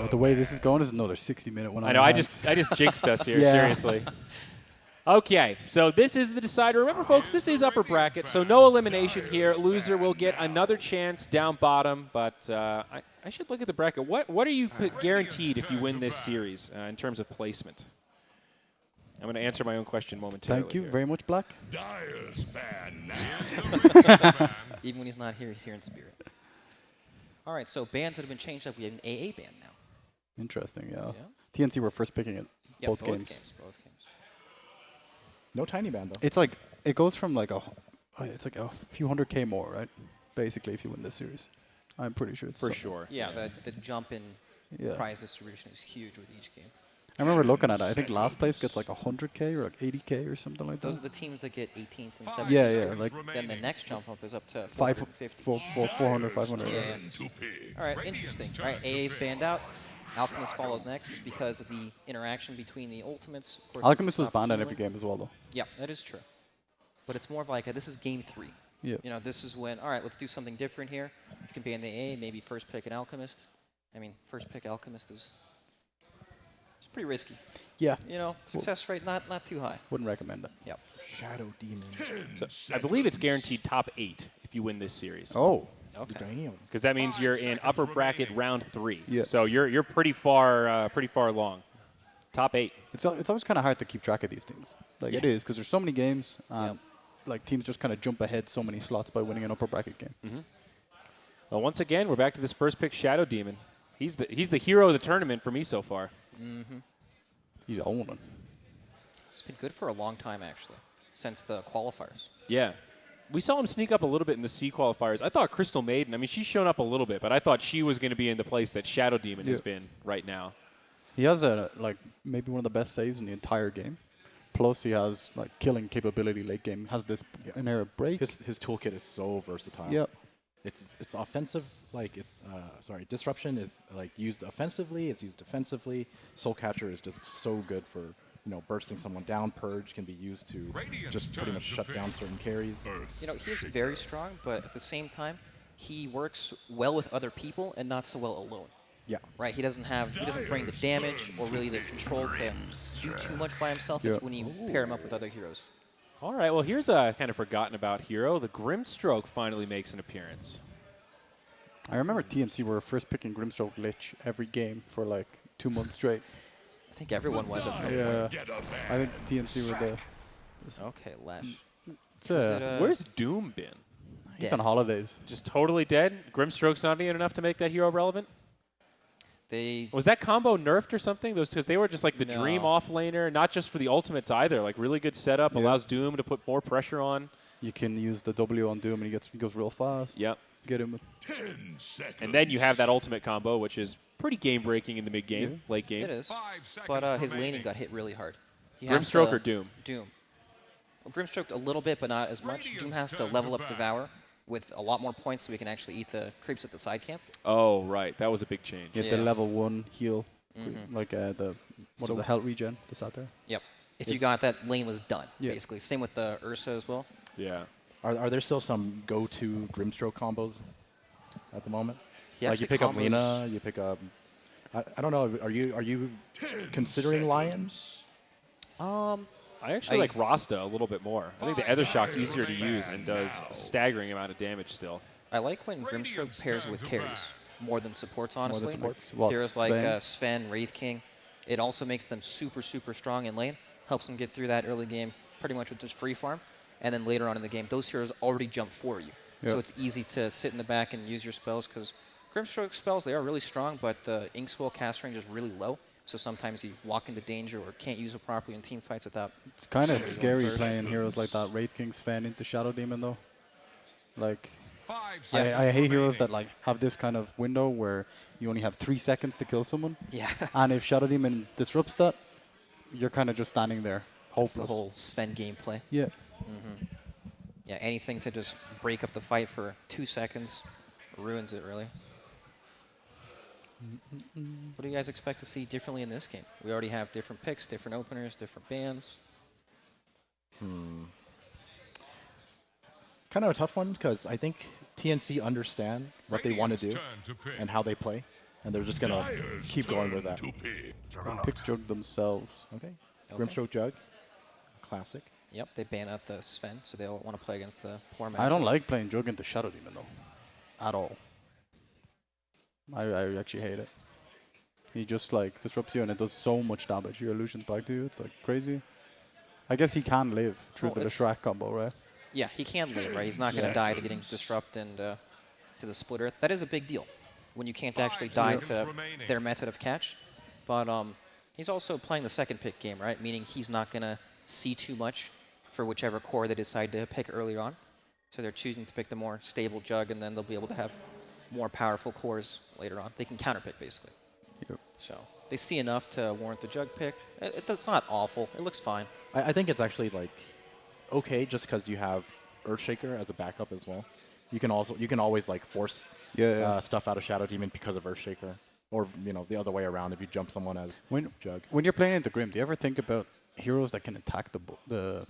know. The way this is going is another 60-minute one. I know. I just jinxed us here. Seriously. Okay, so this is the decider. Remember, folks, this is upper bracket, so no elimination here. Loser will get another chance down bottom, but I should look at the bracket. What are you guaranteed if you win this series in terms of placement? I'm going to answer my own question momentarily. Thank you very much, Black. Dyer's banned now. Even when he's not here, he's here in spirit. All right, so bands that have been changed up. We have an AA band now. Interesting, yeah. TNC were first picking it, both games. Both games. No tiny band, though. It's like, it goes from like it's like a few 100K more, right? Basically, if you win this series. I'm pretty sure it's For sure. Yeah, the jump in prize distribution is huge with each game. I remember looking at it. I think last place gets like 100K or like 80K or something like that. Those are the teams that get 18th and 17th. Yeah, like then the next jump up is up to 400, 500. Yeah. All right, interesting. All right, AA's banned out. Alchemist follows next just because of the interaction between the ultimates. Of course, Alchemist was banned in every game as well, though. Yeah, that is true. But it's more of like this is game 3. Yeah. You know, this is when, all right, let's do something different here. You can ban the AA, maybe first pick an Alchemist. I mean, first pick Alchemist is it's pretty risky. Yeah. You know, success rate not too high. Wouldn't recommend it. Yep. Shadow Demon. So I believe it's guaranteed top 8 if you win this series. Oh. Okay. Damn. Because that means you're in upper bracket round 3. Yeah. So you're pretty far along. Top 8. It's always kind of hard to keep track of these things. Like it is, because there's so many games. Like teams just kind of jump ahead so many slots by winning an upper bracket game. Mm-hmm. Well, once again, we're back to this first pick, Shadow Demon. He's the hero of the tournament for me so far. Mm-hmm. He's owning. It's been good for a long time, actually, since the qualifiers. Yeah. We saw him sneak up a little bit in the C qualifiers. I thought Crystal Maiden, I mean, she's shown up a little bit, but I thought she was going to be in the place that Shadow Demon has been right now. He has maybe one of the best saves in the entire game. Plus, he has like killing capability late game. Has this inherent break. His toolkit is so versatile. Yep. It's offensive. Like disruption is like used offensively. It's used defensively. Soul Catcher is just so good for bursting someone down. Purge can be used to just pretty much shut down certain carries. You know, he's very strong, but at the same time, he works well with other people and not so well alone. Yeah. Right. He doesn't bring the damage or really the control to do too much by himself. It's when you pair him up with other heroes. All right. Well, here's a kind of forgotten about hero. The Grimstroke finally makes an appearance. I remember TNC were first picking Grimstroke Lich every game for like 2 months straight. I think everyone was at some point. Yeah. I think TNC were the. Okay, Lash. Where's Doom been? He's on holidays. Just totally dead? Grimstroke's not even enough to make that hero relevant? Was that combo nerfed or something? Because they were just like the dream offlaner, not just for the ultimates either. Like really good setup, allows Doom to put more pressure on. You can use the W on Doom and he goes real fast. Yep. Get him. 10 seconds. And then you have that ultimate combo, which is pretty game breaking in the mid game, late game. It is. But his laning got hit really hard. Grimstroke or Doom? Doom. Well, Grimstroke a little bit, but not as much. Doom has to level up Devour with a lot more points so we can actually eat the creeps at the side camp. Oh, right. That was a big change. Yeah, the level 1 heal. Like what is the health regen that's out there? Yep. If you got that, lane was done, basically. Same with the Ursa as well. Yeah. Are there still some go-to Grimstroke combos at the moment? Like you pick combos. up Lena, you pick up... I don't know, are you considering Lion? I actually like Rasta a little bit more. I think the Ethershock's easier to use and does a staggering amount of damage still. I like when Grimstroke pairs with carries more than supports, honestly. More than supports. What, Heroes like Sven, Wraith King. It also makes them super, super strong in lane. Helps them get through that early game pretty much with just free farm. And then later on in the game, those heroes already jump for you. Yep. So it's easy to sit in the back and use your spells because Grimstroke spells, they are really strong, but the Inkswell cast range is really low. So sometimes you walk into danger or can't use it properly in team fights without... It's kind of scary playing heroes like that. Wraith King, Sven into Shadow Demon, though. Like, I hate heroes that like have this kind of window where you only have 3 seconds to kill someone. Yeah. And if Shadow Demon disrupts that, you're kind of just standing there, hopeless. That's the whole Sven gameplay. Yeah. Yeah, anything to just break up the fight for 2 seconds ruins it, really. What do you guys expect to see differently in this game? We already have different picks, different openers, different bands. Kind of a tough one because I think TNC understand what they want to do and how they play. and they're just gonna Dyer's keep going with turn that. to pick. Pick Jug themselves. Okay. Okay. Grimstroke Jug, classic. Yep, they ban out the Sven, so they don't want to play against the poor matchup. I don't like playing Jug into Shadow Demon though, at all. I actually hate it. He just like disrupts you and it does so much damage. Your illusion's back to you. It's like crazy. I guess he can live through the Shrek combo, right? Yeah, he can live, right? He's not going to die to getting disrupt and to the splitter. That is a big deal when you can't actually die to their method of catch. But he's also playing the second pick game, right? Meaning he's not going to see too much for whichever core they decide to pick earlier on. So they're choosing to pick the more stable Jug, and then they'll be able to have more powerful cores later on. They can counterpick, basically. Yep. So they see enough to warrant the Jug pick. It's not awful. It looks fine. I think it's actually like okay, just because you have Earthshaker as a backup as well. You can always like force stuff out of Shadow Demon because of Earthshaker, or the other way around if you jump someone as Jug. When you're playing into Grim, do you ever think about heroes that can attack the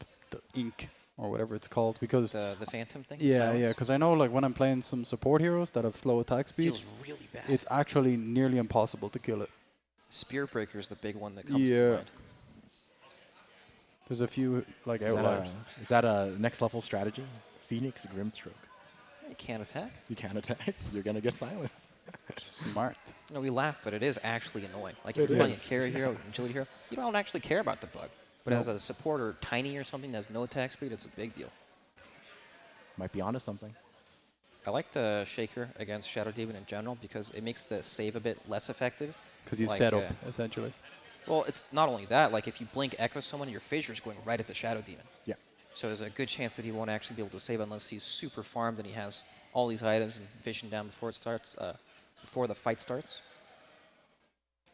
ink or whatever it's called? Because The Phantom thing? yeah, because I know like when I'm playing some support heroes that have slow attack speed, Feels really bad. it's actually nearly impossible to kill it. Spear Breaker is the big one that comes to mind. There's a few like Is outliers. that a next level strategy? Phoenix Grimstroke. You can't attack. You can't attack. You're gonna get silenced. Smart. No, we laugh, but it is actually annoying. Like It if you're playing a is. carry hero, agility hero, you don't actually care about the bug. But No. as a supporter, tiny or something that has no attack speed, it's a big deal. Might be onto something. I like the Shaker against Shadow Demon in general because it makes the save a bit less effective. Because you Like, set up, essentially. Well, it's not only that. Like if you blink Echo someone, your Fissure is going right at the Shadow Demon. Yeah. So there's a good chance that he won't actually be able to save unless he's super farmed and he has all these items and vision down before it starts, before the fight starts.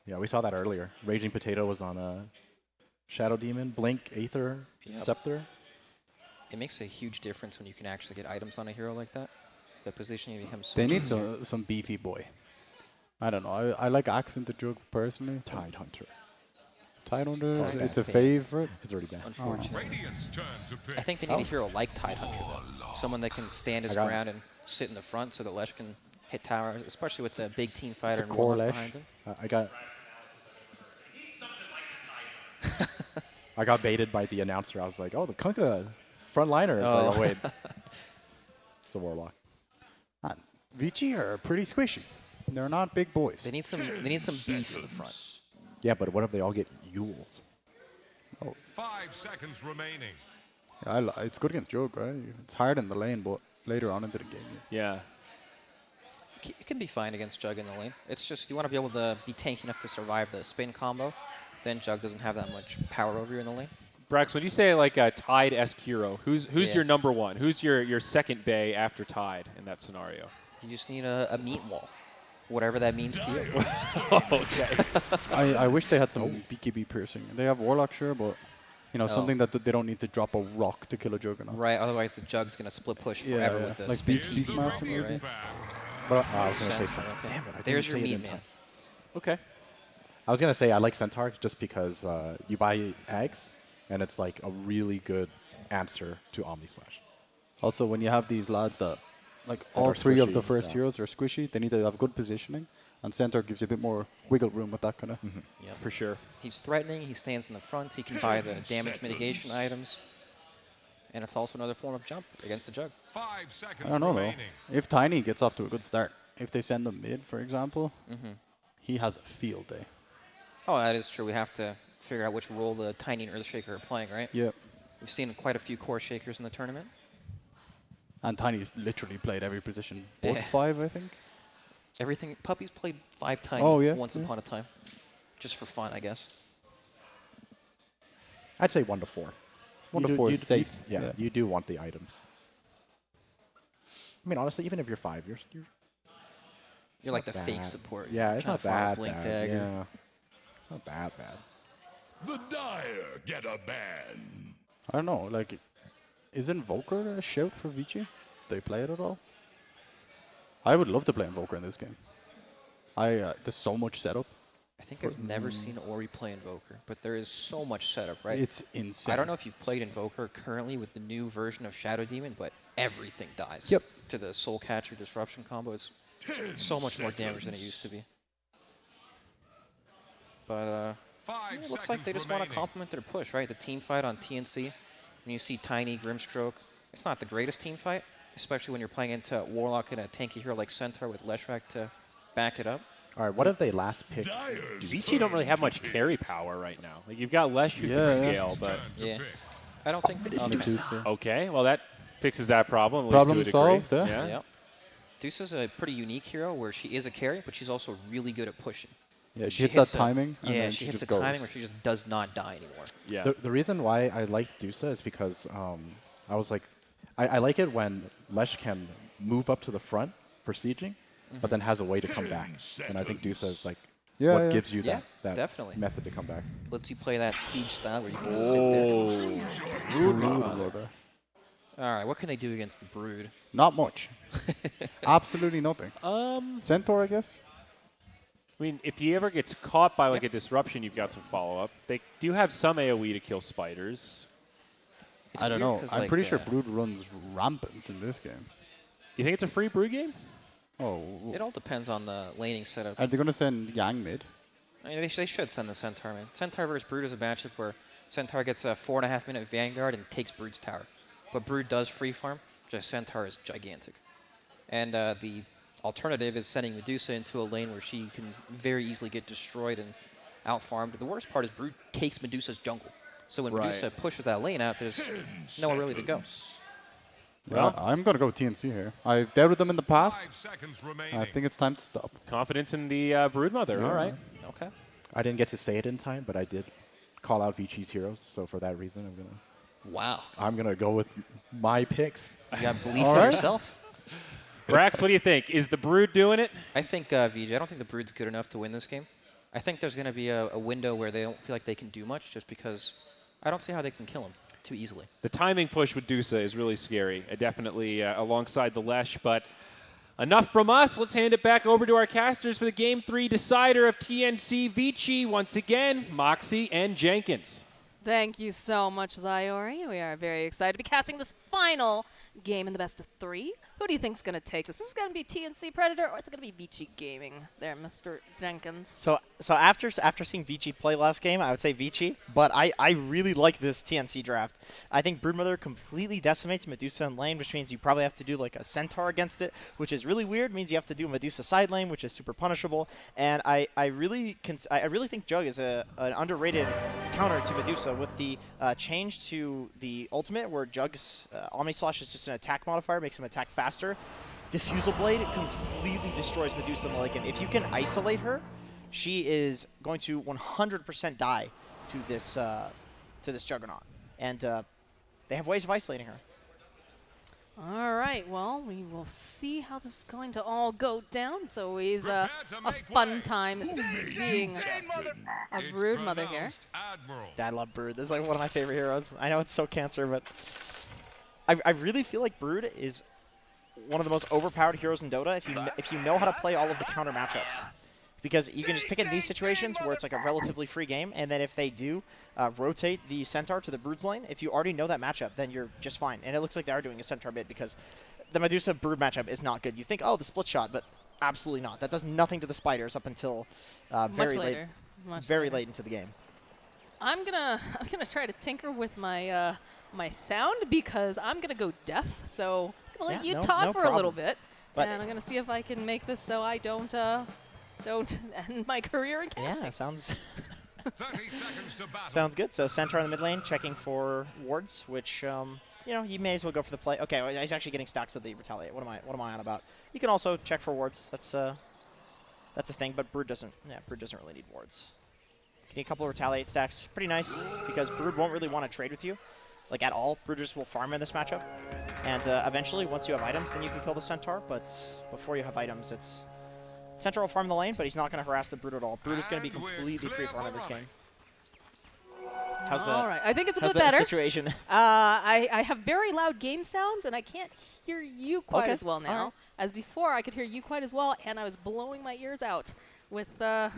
Yeah, we saw that earlier. Raging Potato was on a Shadow Demon, Blink, Aether, Yep. Scepter. It makes a huge difference when you can actually get items on a hero like that. The positioning becomes so They much need easier. some beefy boy. I don't know. I like Axe into Jug personally. Tide Hunter. Tidehunter, Tide it's a Hunter. favorite. It's already banned. Unfortunately. Radiant's turn to pick. I think they need a hero like Tidehunter, though. Someone that can stand his I got it. ground and sit in the front so that Lesh can hit towers, especially with a big team fighter and core Warlock Lesh. behind him. I got baited by the announcer. I was like, oh, the Kunkka frontliner. It's like, oh, wait. It's the Warlock. And Vici are pretty squishy. They're not big boys. They need some beef in the front. Yeah, but what if they all get Yules? 5 seconds remaining. It's good against Jug, right? It's hard in the lane, but later on into the game. Yeah. It can be fine against Jug in the lane. It's just you want to be able to be tanky enough to survive the spin combo. Then Jug doesn't have that much power over you in the lane. Brax, when you say like a Tide-esque hero, who's Yeah. your number one? Who's your second bay after Tide in that scenario? You just need a meat wall, whatever that means to you. Okay. I wish they had some BKB piercing. They have Warlock, sure, but something that they don't need to drop a rock to kill a Juggernaut. Right, otherwise the Jug's going to split push forever with the like spin Beast heat. Beastmaster maybe. Right. But I was going to say Centaur, something. okay. Damn it. I There's didn't your say it meat in man. time. Okay. I was going to say I like Centaur just because you buy eggs, and it's like a really good answer to Omni Slash. Also, when you have these lads that, like That all are three of the squishy, first yeah. heroes are squishy, they need to have good positioning, and Centaur gives you a bit more wiggle room with that kind of. Yeah. For sure. He's threatening, he stands in the front, he can buy the damage mitigation items. And it's also another form of jump against the Jug. 5 seconds I don't know remaining. though. If Tiny gets off to a good start, if they send him mid, for example, he has a field day. Oh, that is true. We have to figure out which role the Tiny and Earthshaker are playing, right? Yeah. We've seen quite a few core shakers in the tournament. And Tiny's literally played every position. Both Yeah. 5, I think. Everything. Puppies played 5 Tiny once upon a time. Just for fun, I guess. I'd say 1 to 4. 1 to 4 is safe. Yeah, you do want the items. I mean, honestly, even if you're 5, you're You're like the not fake bad. support. Yeah, You're it's trying not to farm a bad. Blink bad. dagger. Yeah, it's not bad. The Dire get a ban. I don't know. Like, is Invoker a shout for Vici? Do they play it at all? I would love to play Invoker in this game. There's so much setup. I think I've never seen Ori play Invoker, but there is so much setup, right? It's insane. I don't know if you've played Invoker currently with the new version of Shadow Demon, but everything dies. Yep. To the Soul Catcher disruption combo. It's 10 so much more damage than it seconds. used to be. but it looks like they just want to complement their push, right? The team fight on TNC, when you see Tiny, Grimstroke, it's not the greatest team fight, especially when you're playing into Warlock and a tanky hero like Centaur with Leshrac to back it up. All right, what if they last pick? Vici don't really have much carry power right now. Like, you've got Lesh who can scale, but... Yeah. I don't think that... Okay, well, that fixes that problem, at Problem least to a degree. solved, Yeah. Yep. Deuce's a pretty unique hero where she is a carry, but she's also really good at pushing. Yeah, she hits that timing. And yeah, then she just hits a goes. timing where she just does not die anymore. Yeah. The reason why I like Dusa is because I was like, I like it when Lesh can move up to the front for sieging, but then has a way to come back. And I think Dusa is like what gives you that definitely. method to come back. Lets you play that siege style where you can just sit there. All right, what can they do against the Brood? Not much. Absolutely nothing. Centaur, I guess. I mean, if he ever gets caught by like a disruption, you've got some follow-up. They do have some AoE to kill spiders. I don't know. I'm pretty sure Brood runs rampant in this game. You think it's a free Brood game? Oh. It all depends on the laning setup. Are they going to send Yang mid? I mean, they should send the Centaur, man. Centaur versus Brood is a matchup where Centaur gets a 4.5-minute Vanguard and takes Brood's tower. But Brood does free farm, just Centaur is gigantic. And the alternative is sending Medusa into a lane where she can very easily get destroyed and out-farmed. The worst part is Brood takes Medusa's jungle. So when Medusa pushes that lane out, there's nowhere really to go. Well, I'm going to go with TNC here. I've dealt with them in the past. I think it's time to stop. Confidence in the Brood Mother. Yeah. All right. Okay. I didn't get to say it in time, but I did call out Vici's heroes. So for that reason, I'm gonna go with my picks. You got belief in yourself. Brax, what do you think? Is the Brood doing it? I think VJ. I don't think the Brood's good enough to win this game. I think there's going to be a window where they don't feel like they can do much, just because I don't see how they can kill him too easily. The timing push with Dusa is really scary, definitely alongside the Lesh. But enough from us. Let's hand it back over to our casters for the Game 3 decider of TNC Vici. Once again, Moxie and Jenkins. Thank you so much, Zyori. We are very excited to be casting this final game in the best of 3. Who do you think is going to take this? Is this going to be TNC Predator or is it going to be Vici Gaming there, Mr. Jenkins? So after seeing Vici play last game, I would say Vici, but I really like this TNC draft. I think Broodmother completely decimates Medusa in lane, which means you probably have to do like a Centaur against it, which is really weird. It means you have to do Medusa side lane, which is super punishable. And I really think Jug is an underrated counter to Medusa with the change to the ultimate, where Jug's Omni Slash is just an attack modifier, makes him attack faster. Diffusal Blade completely destroys Medusa in the late game. If you can isolate her, she is going to 100% die to this Juggernaut. And they have ways of isolating her. All right, well, we will see how this is going to all go down. It's always a fun time seeing a Brood Mother here. I love Brood. This is like one of my favorite heroes. I know it's so cancer, but I really feel like Brood is one of the most overpowered heroes in Dota if you know how to play all of the counter matchups. Because you can just pick in these situations where it's like a relatively free game, and then if they do rotate the Centaur to the Brood's lane, if you already know that matchup, then you're just fine. And it looks like they are doing a Centaur mid because the Medusa Brood matchup is not good. You think, oh, the split shot, but absolutely not. That does nothing to the spiders up until very late into the game. I'm gonna try to tinker with my my sound because I'm gonna go deaf. So I'm gonna let you talk for a little bit, and I'm gonna see if I can make this so I don't end my career in casting. Yeah, sounds sounds good. So Centaur in the mid lane, checking for wards, which you know, you may as well go for the play. Okay, well, he's actually getting stacks of the retaliate. What am I on about? You can also check for wards. That's a thing, but Brood doesn't. Yeah, Brood doesn't really need wards. You need a couple of retaliate stacks. Pretty nice because Brood won't really want to trade with you, like at all. Brood just will farm in this matchup, and eventually, once you have items, then you can kill the Centaur. But before you have items, it's Centaur will farm the lane, but he's not going to harass the Brood at all. Brood is going to be completely free farm in this game. How's that? All right, I think it's a bit that better. Situation? I have very loud game sounds, and I can't hear you quite as well now as before. I could hear you quite as well, and I was blowing my ears out with I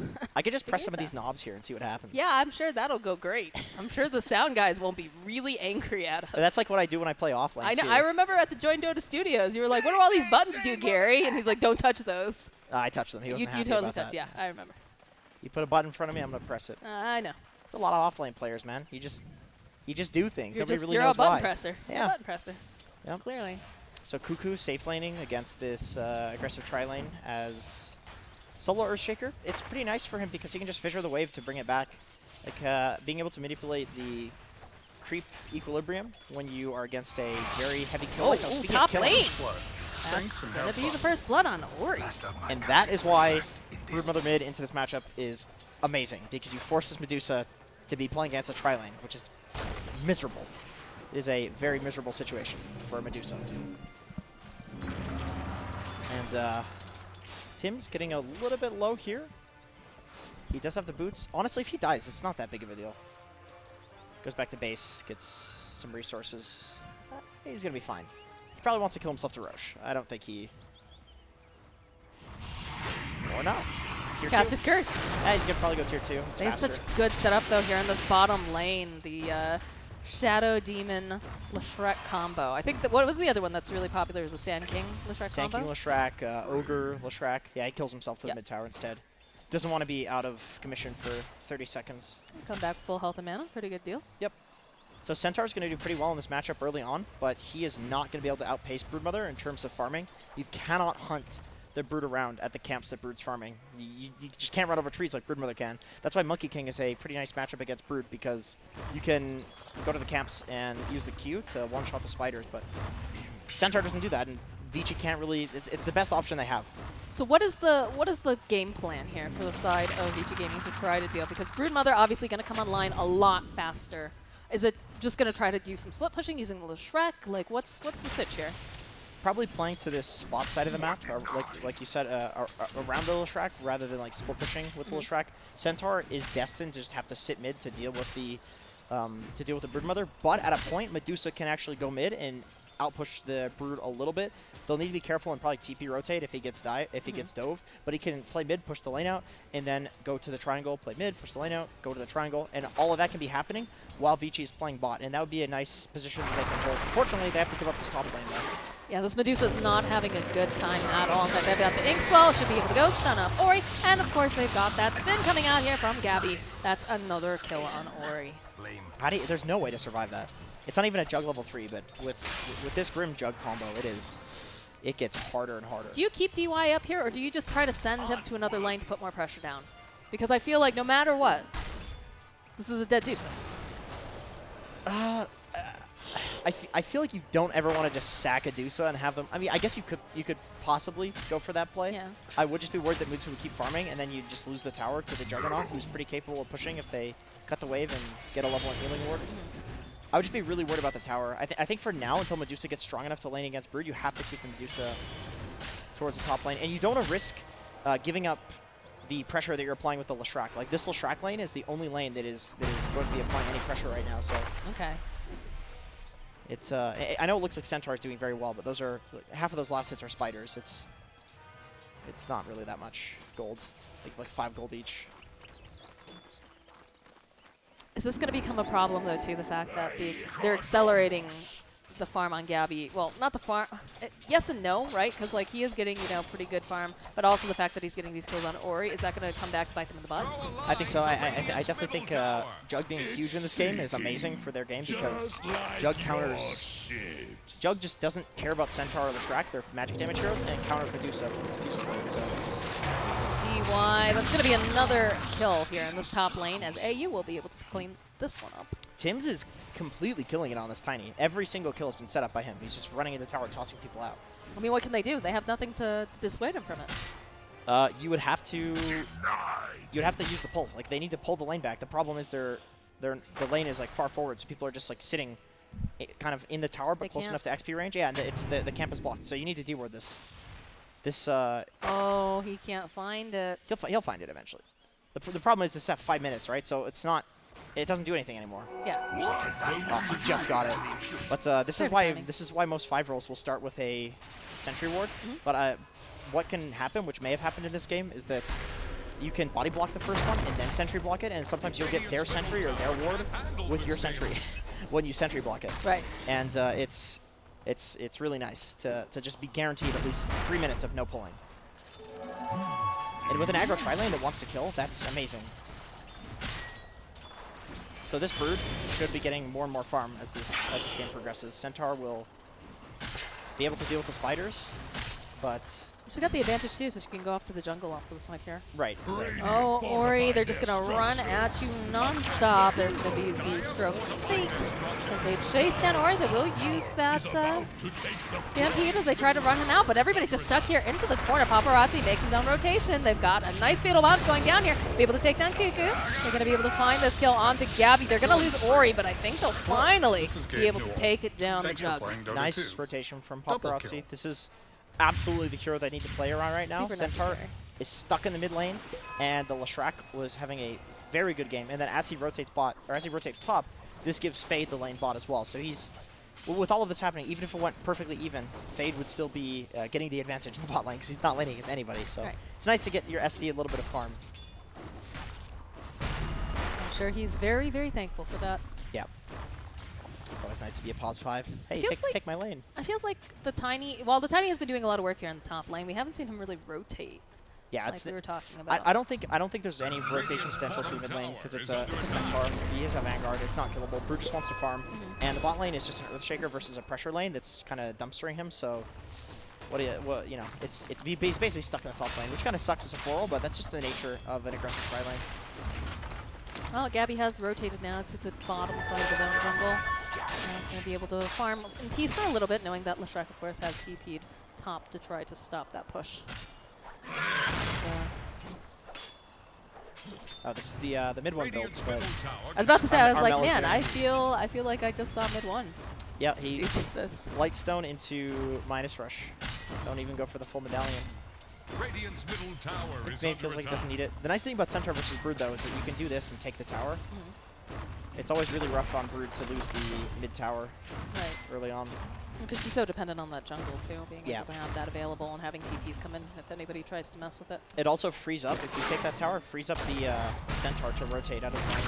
could just press some of these knobs here and see what happens. Yeah, I'm sure that'll go great. I'm sure the sound guys won't be really angry at us. That's like what I do when I play offlane. I know. I remember at the Join Dota Studios, you were like, "What do all these buttons do, Gary?" And he's like, "Don't touch those." I touched them. He wasn't happy you totally about touched. that. Yeah, I remember. You put a button in front of me, I'm gonna press it. I know. It's a lot of off-lane players, man. You just do things. Nobody really you're knows a button why. presser. Yeah. You're a button presser. Yep. Clearly. So Cuckoo safe laning against this aggressive tri-lane as solo Earthshaker. It's pretty nice for him because he can just fissure the wave to bring it back. Like being able to manipulate the creep equilibrium when you are against a very heavy kill. Like, speaking top of killing, lane. That's gonna be the first blood on Ori. and that is why Broodmother mid into this matchup is amazing, because you force this Medusa to be playing against a tri-lane, which is miserable. It is a very miserable situation for Medusa. And Tim's getting a little bit low here. He does have the boots. Honestly, if he dies, it's not that big of a deal. Goes back to base, gets some resources. He's going to be fine. He probably wants to kill himself to Roche. I don't think he... Or not. Tier 2. Caster's Curse. Yeah, he's going to probably go tier 2. It's They have faster. such good setup, though, here in this bottom lane. The Shadow Demon Leshrac combo. I think that what was the other one that's really popular is the Sand King Leshrac Sand combo. King Leshrac, Ogre Leshrac. Yeah, he kills himself to the Yep. mid tower instead. Doesn't want to be out of commission for 30 seconds. Come back full health and mana. Pretty good deal. Yep. So Centaur's going to do pretty well in this matchup early on, but he is not going to be able to outpace Broodmother in terms of farming. You cannot hunt the Brood around at the camps that Brood's farming. You just can't run over trees like Broodmother can. That's why Monkey King is a pretty nice matchup against Brood, because you can go to the camps and use the Q to one-shot the spiders, but Centaur doesn't do that, and Vici can't really... It's the best option they have. So what is the game plan here for the side of Vici Gaming to try to deal? Because Broodmother obviously going to come online a lot faster. Is it just going to try to do some split pushing using the Leshrac? Like, what's the switch here? Probably playing to this spot side of the map, or like you said, around the Leshrac rather than like split pushing with the Leshrac. Centaur is destined to just have to sit mid to deal with the Broodmother, but at a point, Medusa can actually go mid and outpush the Brood a little bit. They'll need to be careful and probably TP rotate if he gets gets dove, but he can play mid, push the lane out, and then go to the triangle, play mid, push the lane out, go to the triangle, and all of that can be happening while Vici is playing bot, and that would be a nice position to make them hold. Unfortunately, they have to give up this top lane though. Yeah, this Medusa's not having a good time at all. In fact, they've got the Inkswell, should be able to go stun up Ori, and of course they've got that spin coming out here from Gabby. That's another kill on Ori. There's no way to survive that. It's not even a Jug level 3, but with this Grim Jug combo, it gets harder and harder. Do you keep DY up here, or do you just try to send him to another lane to put more pressure down? Because I feel like no matter what, this is a dead Dusa. I feel like you don't ever want to just sack a Dusa and have them. I mean, I guess you could possibly go for that play. Yeah. I would just be worried that Mutsu would keep farming, and then you just lose the tower to the Juggernaut, who's pretty capable of pushing if they cut the wave and get a level 1 healing ward. I would just be really worried about the tower. I think for now, until Medusa gets strong enough to lane against Brood, you have to keep the Medusa towards the top lane, and you don't want to risk giving up the pressure that you're applying with the Leshrac. Like, this Leshrac lane is the only lane that is going to be applying any pressure right now. So Okay. it's I know it looks like Centaur is doing very well, but those are half of those last hits are spiders. It's not really that much gold, like 5 gold each. Is this going to become a problem, though, too, the fact that they're accelerating the farm on Gabby? Well, not the farm. Yes and no, right? Because, like, he is getting, pretty good farm, but also the fact that he's getting these kills on Ori. Is that going to come back to bite them in the butt? I think so. I definitely think Jug being huge in this game is amazing for their game, because Jug counters... Jug just doesn't care about Centaur or Leshrac. They're magic damage heroes, and counters Medusa. DY. That's going to be another kill here in this top lane, as AU will be able to clean this one up. Tim's is completely killing it on this Tiny. Every single kill has been set up by him. He's just running into the tower, tossing people out. I mean, what can they do? They have nothing to dissuade him from it. You would have to use the pull. Like, they need to pull the lane back. The problem is the lane is like far forward, so people are just like sitting kind of in the tower, but close enough to XP range. Yeah, and it's the camp is blocked, so you need to deward this. Oh, he can't find it. He'll find it eventually. The problem is it's at 5 minutes, right? So it's not. It doesn't do anything anymore. Yeah. Oh, he just got it. But this is why most 5 rolls will start with a sentry ward. But what can happen, which may have happened in this game, is that you can body block the first one and then sentry block it, and sometimes you'll get their sentry or their ward with your sentry when you sentry block it. Right. And it's really nice to just be guaranteed at least 3 minutes of no pulling. And with an aggro tri-lane that wants to kill, that's amazing. So this Brood should be getting more and more farm as this game progresses. Centaur will be able to deal with the spiders, but... She got the advantage too, so she can go off to the jungle off to the side here. Right. Oh, Ori, they're just going to run at you non-stop. There's going to be the stroke of fate as they chase down Ori. They will use that stampede as they try to run him out, but everybody's just stuck here into the corner. Paparazzi makes his own rotation. They've got a nice fatal bounce going down here. Be able to take down Cuckoo. They're going to be able to find this kill onto Gabby. They're going to lose Ori, but I think they'll finally be able to take it down the jug. Nice rotation from Paparazzi. This is absolutely the hero they need to play around right now. Centaur is stuck in the mid lane, and the Leshrac was having a very good game. And then as he rotates bot, or as he rotates top, this gives Fade the lane bot as well. So he's, well, with all of this happening, even if it went perfectly even, Fade would still be getting the advantage in the bot lane because he's not laning against anybody. So it's nice to get your SD a little bit of farm. I'm sure he's very, very thankful for that. Yeah. It's always nice to be a pause 5. Hey, take my lane. I feels like the Tiny, well, the Tiny has been doing a lot of work here in the top lane. We haven't seen him really rotate. Yeah, like we were talking about. I don't think there's any rotation potential to the mid lane because it's a Centaur. He is a Vanguard. It's not killable. Brood just wants to farm, and the bot lane is just an Earthshaker versus a pressure lane that's kind of dumpstering him. So, you know, he's basically stuck in the top lane, which kind of sucks as a 4-roll, but that's just the nature of an aggressive tri lane. Well, Gabby has rotated now to the bottom side of his own jungle. He's going to be able to farm in peace for a little bit, knowing that Leshrac, of course, has TP'd top to try to stop that push. Oh, this is the mid one build. But I was about to say, I was like, man, I feel like I just saw mid one. Yeah, he this Lightstone into minus rush. Don't even go for the full medallion. Radiant's middle tower is It feels like he doesn't need it. The nice thing about Centaur versus Brood, though, is that you can do this and take the tower. It's always really rough on Brood to lose the mid tower early on. Because she's so dependent on that jungle, too, being able to have that available and having TPs come in if anybody tries to mess with it. It also frees up, if you take that tower, it frees up the Centaur to rotate out of the lane.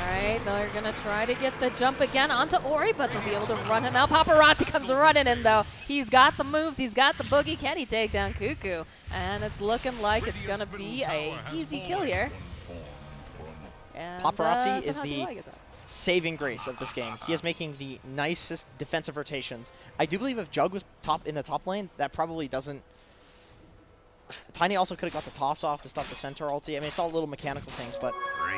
Alright, they're going to try to get the jump again onto Ori, but they'll be able to run him out. Paparazzi comes running in, though. He's got the moves, he's got the boogie. Can he take down Cuckoo? And it's looking like it's going to be an easy kill here. And, Paparazzi is the saving grace of this game. He is making the nicest defensive rotations. I do believe if Jug was in the top lane, that probably doesn't... Tiny also could have got the toss off to stop the Centaur ulti. I mean, it's all little mechanical things, but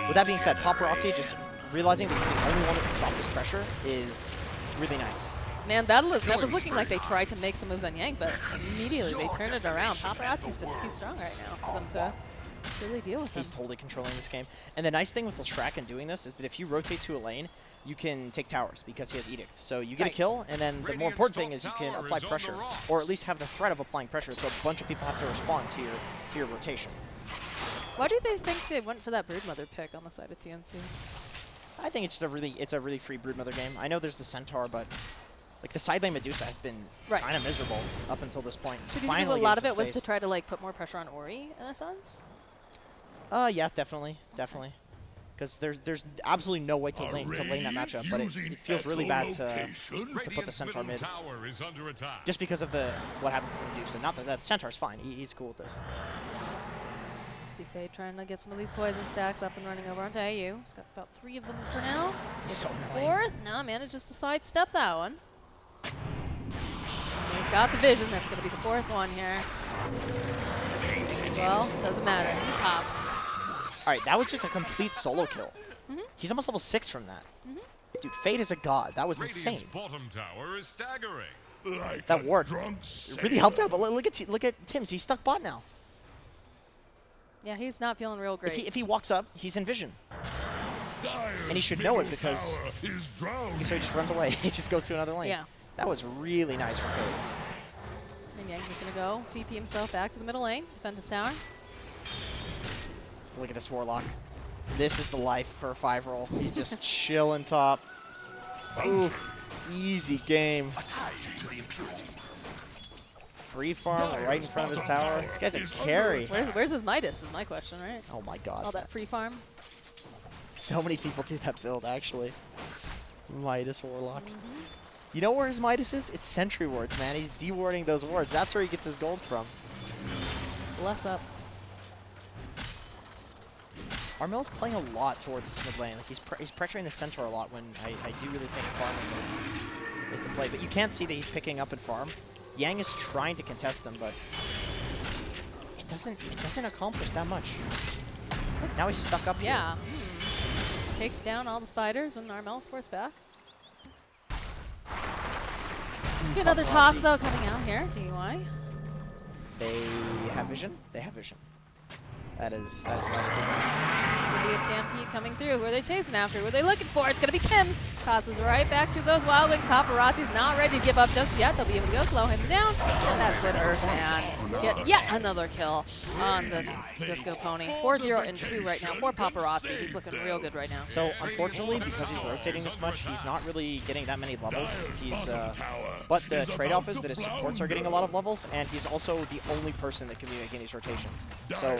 with that being said, Paparazzi just realizing that he's the only one that can stop this pressure is really nice. Man, that was looking like they tried to make some moves on Yang, but immediately they turned it around. Paparazzi's just too strong right now for them to really deal with him. He's totally controlling this game. And the nice thing with Leshrac and doing this is that if you rotate to a lane, you can take towers because he has Edict. So you get a kill, and then the more important thing is you can apply pressure, or at least have the threat of applying pressure, so a bunch of people have to respond to your rotation. Why do they think they went for that Broodmother pick on the side of TNC? I think it's a really free Broodmother game. I know there's the Centaur, but like the side lane Medusa has been kind of miserable up until this point. So do you think a lot of it was to try to like put more pressure on Ori in a sense? Yeah, definitely. Because there's absolutely no way to lane that matchup, but it feels really bad to put the Centaur mid. Just because of what happens to the Medusa. Not that Centaur's fine. He's cool with this. See Fade trying to get some of these poison stacks up and running over onto AU. He's got about 3 of them for now. So fourth, no, manages to sidestep that one. He's got the vision. That's going to be the 4th one here. Well, doesn't matter. He pops. All right, that was just a complete solo kill. He's almost level 6 from that. Dude, Fade is a god. That was insane. Bottom tower is staggering. That ward really helped out, but look at Tim's. He's stuck bot now. Yeah, he's not feeling real great. If he walks up, he's in vision. And he should know it because so he just runs away. He just goes to another lane. Yeah. That was really nice from Fade. And Yang's just going to go TP himself back to the middle lane, defend his tower. Look at this Warlock. This is the life for a 5-roll. He's just chilling top. Ooh, easy game. Free farm right in front of his tower. This guy's a carry. Where's his Midas is my question, right? Oh my god. All that free farm. So many people do that build, actually. Midas Warlock. You know where his Midas is? It's Sentry Wards, man. He's de-warding those wards. That's where he gets his gold from. Bless up. Armel's playing a lot towards this mid lane. Like he's pressuring the centaur a lot when I do really think farming is the play. But you can't see that he's picking up and farm. Yang is trying to contest him, but it doesn't accomplish that much. Now he's stuck up here. Yeah. Takes down all the spiders, and Armel sports back. Get another toss, though, coming out here. DUI. They have vision. They have vision. That is why they did that. Could be a stampede coming through. Who are they chasing after? Who are they looking for? It's going to be Tim's. Tosses right back to those Wild Wings. Paparazzi's not ready to give up just yet. They'll be able to go slow him down. And that's with Earthman. Get yet another kill on this Disco Pony. 4-0 and 2 right now for Paparazzi. He's looking real good right now. So unfortunately, because he's rotating this much, he's not really getting that many levels. But the trade-off is that his supports are getting a lot of levels, and he's also the only person that can be making these rotations. So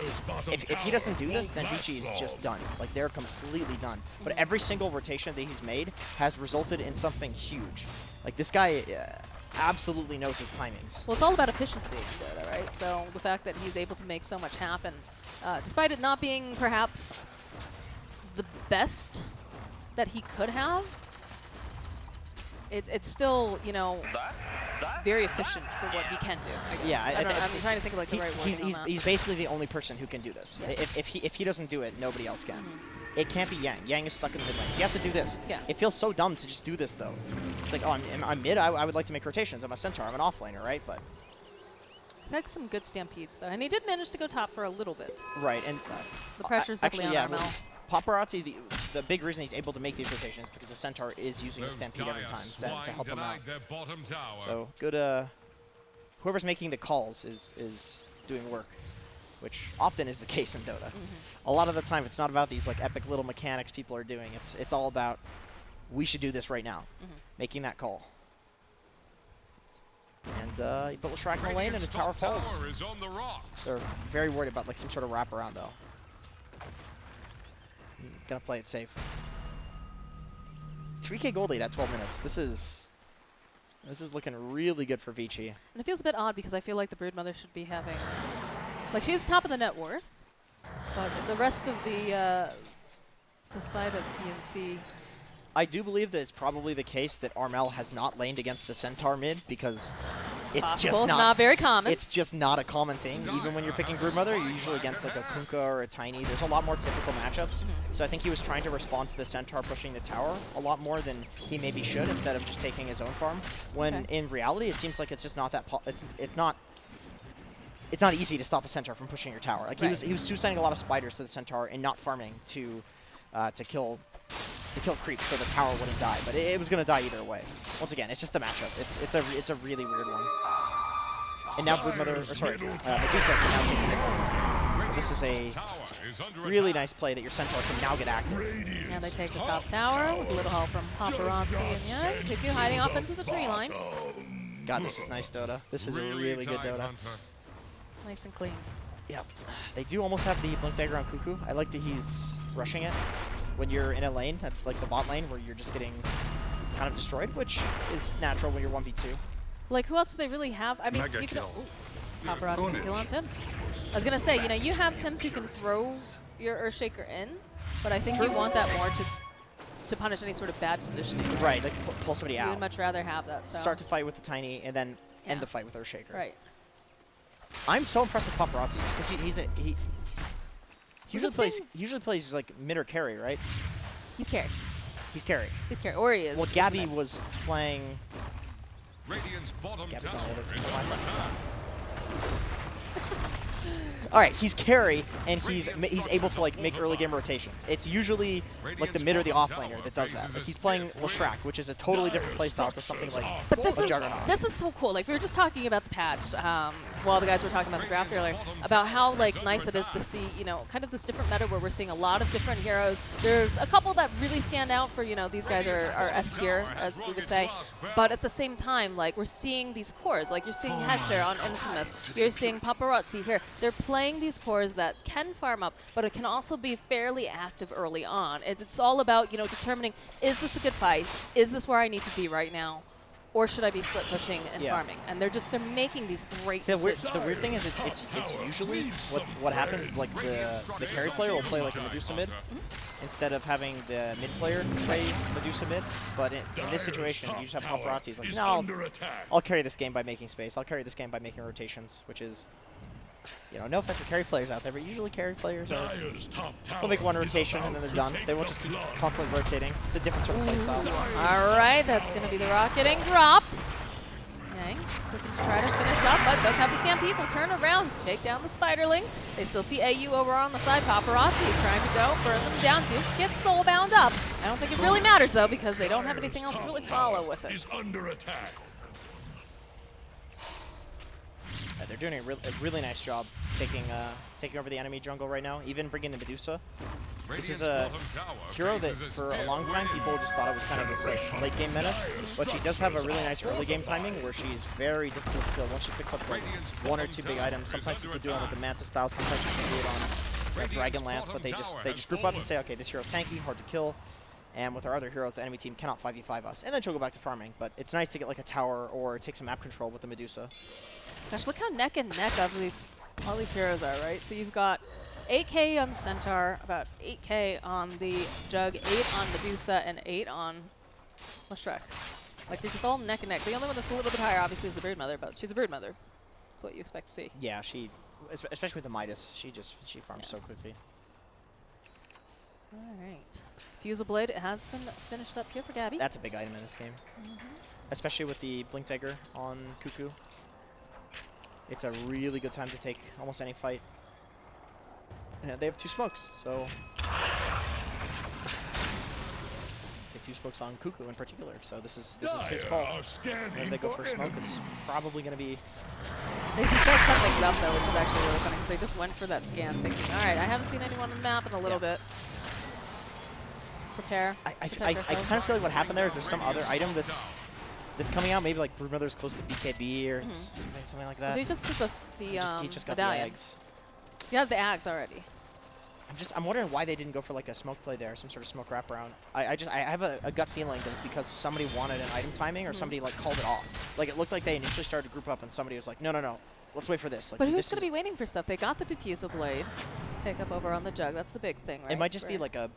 if he doesn't do this, then Vici is just done. Like, they're completely done. But every single rotation that he's made has resulted in something huge. Like, this guy absolutely knows his timings. Well, it's all about efficiency in Dota, right? So the fact that he's able to make so much happen, despite it not being perhaps the best that he could have, it's still, you know, very efficient for what he can do. I guess. Yeah, I'm trying to think of like the right word. He's basically the only person who can do this. Yes. If he doesn't do it, nobody else can. It can't be Yang. Yang is stuck in the mid lane. He has to do this. Yeah. It feels so dumb to just do this, though. It's like, oh, I'm mid. I would like to make rotations. I'm a centaur. I'm an offlaner, right? But he's had some good stampedes, though. And he did manage to go top for a little bit. right, and The pressure's definitely on Armel. Paparazzi, the big reason he's able to make these rotations because the centaur is using the stampede every time to help him out. So good. Whoever's making the calls is doing work, which often is the case in Dota. A lot of the time, it's not about these like epic little mechanics people are doing. It's all about we should do this right now, making that call. And he built a shrapnel lane and the tower falls. They're very worried about like some sort of wraparound though. Gonna play it safe. 3K gold lead at 12 minutes. This is looking really good for Vici. And it feels a bit odd because I feel like the Broodmother should be having, like, she's top of the net worth, but the rest of the side of TNC. I do believe that it's probably the case that Armel has not laned against a centaur mid because it's just not very common. It's just not a common thing. Even when you're picking Broodmother, you're usually against like a Kunkka or a Tiny. There's a lot more typical matchups. So I think he was trying to respond to the centaur pushing the tower a lot more than he maybe should instead of just taking his own farm. When in reality, it seems like it's just not that. It's not easy to stop a centaur from pushing your tower. Like he was suiciding a lot of spiders to the centaur and not farming to kill creeps so the tower wouldn't die, but it was going to die either way. Once again, it's just a matchup. It's a really weird one. And now Medusa can now take it. So this is a really nice play that your centaur can now get active. And they take the top tower with a little help from Paparazzi and Yang. Kuku hiding off into the tree line. God, this is nice Dota. This is a really good Dota. Nice and clean. Yeah, they do almost have the blink dagger on Kuku. I like that he's rushing it when you're in a lane, like the bot lane, where you're just getting kind of destroyed, which is natural when you're 1v2. Like, who else do they really have? I mean, you could. Paparazzi can kill on Tims. I was gonna say, you know, you have Tims who can throw your Earthshaker in, but I think you want that more to punish any sort of bad positioning. Right, like pull somebody out. You would much rather have that. So. Start to fight with the Tiny and then end the fight with Earthshaker. Right. I'm so impressed with Paparazzi just because he usually plays like mid or carry, right? He's carry. He's carry. He's carry, or he is. Well, Gabby was playing. Radiant's bottom Gabby's tower on the other is team. under attack. All right, he's carry, and he's able to like make early game rotations. It's usually like the mid or the offlaner that does that. Like he's playing Leshrac, which is a totally different playstyle to something like Juggernaut. This is so cool. Like we were just talking about the patch while the guys were talking about the draft earlier, about how like nice it is to see, you know, kind of this different meta where we're seeing a lot of different heroes. There's a couple that really stand out for, you know, these guys are S tier, as we would say, but at the same time, like we're seeing these cores. Like you're seeing Hector on Infamous, you're seeing Paparazzi here. They're playing these cores that can farm up, but it can also be fairly active early on. It's all about, you know, determining, is this a good fight? Is this where I need to be right now? or should I be split pushing and farming? And they're making these great decisions. The weird thing is it's usually what happens is like the carry player will play like a Medusa mid instead of having the mid player play Medusa mid. But in this situation, you just have Paparazzi. He's like, no, I'll carry this game by making space. I'll carry this game by making rotations, which is, you know, no offense to carry players out there, but usually carry players will make one rotation and then they're done. They won't just keep constantly rotating. It's a different sort of play style. All right, that's going to be the rock getting dropped. Yang looking to try to finish up, but does have the Stampede. Will turn around, take down the Spiderlings. They still see AU over on the side. Paparazzi trying to go, burn them down. Deuce gets soul bound up. I don't think it really matters, though, because they don't have anything else to really follow with it. They're doing a really nice job taking over the enemy jungle right now, even bringing the Medusa. This is a hero that for a long time people just thought it was kind of this late game menace, but she does have a really nice early game timing where she's very difficult to kill. Once she picks up like 1 or 2 big items, sometimes you can do it with the Manta style, sometimes you can do it on Dragon Lance, but they just group up and say, okay, this hero's tanky, hard to kill, and with our other heroes, the enemy team cannot 5v5 us, and then she'll go back to farming. But it's nice to get like a tower or take some map control with the Medusa. Gosh, look how neck and neck of all these heroes are, right? So you've got 8k on Centaur, about 8k on the Jug, 8 on Medusa, and 8 on Leshrac. Like, they're just all neck and neck. The only one that's a little bit higher, obviously, is the Broodmother, but she's a Broodmother. That's what you expect to see. Yeah, especially with the Midas, she farms so quickly. All right. Fusel Blade has been finished up here for Gabby. That's a big item in this game. Especially with the Blink Dagger on Cuckoo. It's a really good time to take almost any fight. And they have 2 smokes, so... They have 2 smokes on Cuckoo in particular, so this is his call. When they go for a smoke, it's probably going to be... They suspect something's up, though, which is actually really funny, because they just went for that scan, thinking, all right, I haven't seen anyone on the map in a little bit. Let's prepare. I kind of feel like what happened there is there's some other item that's coming out, maybe like Broodmother's close to BKB or something like that. He just did he just got medallion. the eggs. He has the Ags already. I'm wondering why they didn't go for like a smoke play there, some sort of smoke wraparound. I have a gut feeling that it's because somebody wanted an item timing or somebody like called it off. Like it looked like they initially started to group up and somebody was like, no, let's wait for this. Like, but who's going to be waiting for stuff? They got the Diffusal Blade. Pick up over on the Jug. That's the big thing, right? It might just be like a